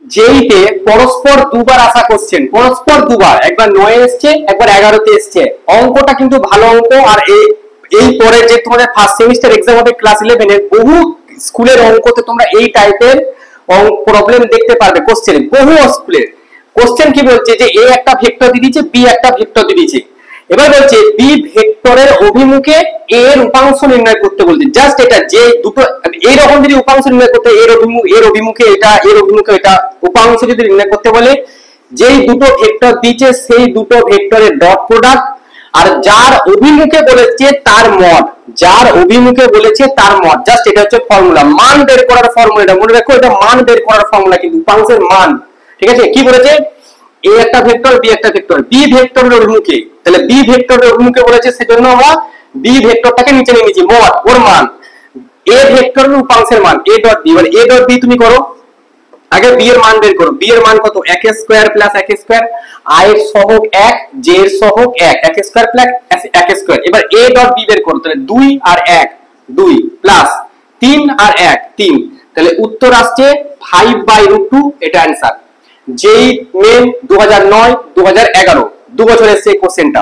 যেইতে পরস্পর দুবার আসা কোশ্চেন, পরস্পর দুবার, একবার 9 এসছে একবার 11তে এসছে, অঙ্কটা কিন্তু ভালো অঙ্ক। আর এই পরে যে তোমাদের ফার্স্ট সেমিস্টার এক্সাম হবে ক্লাস 11 এর, বহু স্কুলের অঙ্কতে তোমরা এই টাইপের প্রবলেম দেখতে পারবে কোশ্চেন, বহু স্কুলের। কোশ্চেন কি বলছে যে এ একটা ভেক্টর দিয়ে দিয়েছে, বি একটা ভেক্টর দিয়ে দিয়েছে, এবার বলছে বি ভেক্টরের অভিমুখে এ এর উপাংশ নির্ণয় করতে বলছে। জাস্ট এটা যে দুটো এইরকম যদি উপাংশ নির্ণয় করতে, এর অভিমুখে এটা, এর অভিমুখে এটা, উপাংশ যদি নির্ণয় করতে বলে, যেই দুটো ভেক্টর দিয়েছে সেই দুটো ভেক্টরের ডট প্রোডাক্ট, আর যার অভিমুখে বলেছে তার মড, যার অভিমুখে বলেছে তার মড। জাস্ট এটা হচ্ছে ফর্মুলা, মান বের করার ফর্মুলা। মনে রাখো এটা মান বের করার ফর্মুলা, কিন্তু উপাংশের মান। ঠিক আছে, কি বলেছে, এ একটা ভেক্টর বি একটা ভেক্টর, বি ভেক্টরের অভিমুখে, তাহলে বি ভেক্টরের অভিমুখে বলেছে সেজন্য আমরা বি ভেক্টরটাকে নিচে নিয়ে নিয়েছি, মড ওর মান, এ ভেক্টরের উপাংশের মান এ ডট বি। মানে এ ডট বি তুমি করো, আগে বি এর মান বের করো। বি এর মান কত, 1 স্কয়ার প্লাস 1 স্কয়ার, আই এর সহগ 1, জে এর সহগ 1, 1 স্কয়ার প্লাস 1 স্কয়ার। এবার এ ডট বি বের করো, তাহলে 2 আর 1 2 প্লাস 3 আর 1 3, তাহলে উত্তর আসছে 5/√2। এটা অ্যানসার। যেই মেন 2009 2011 দু বছর এসছে কোশ্চেনটা।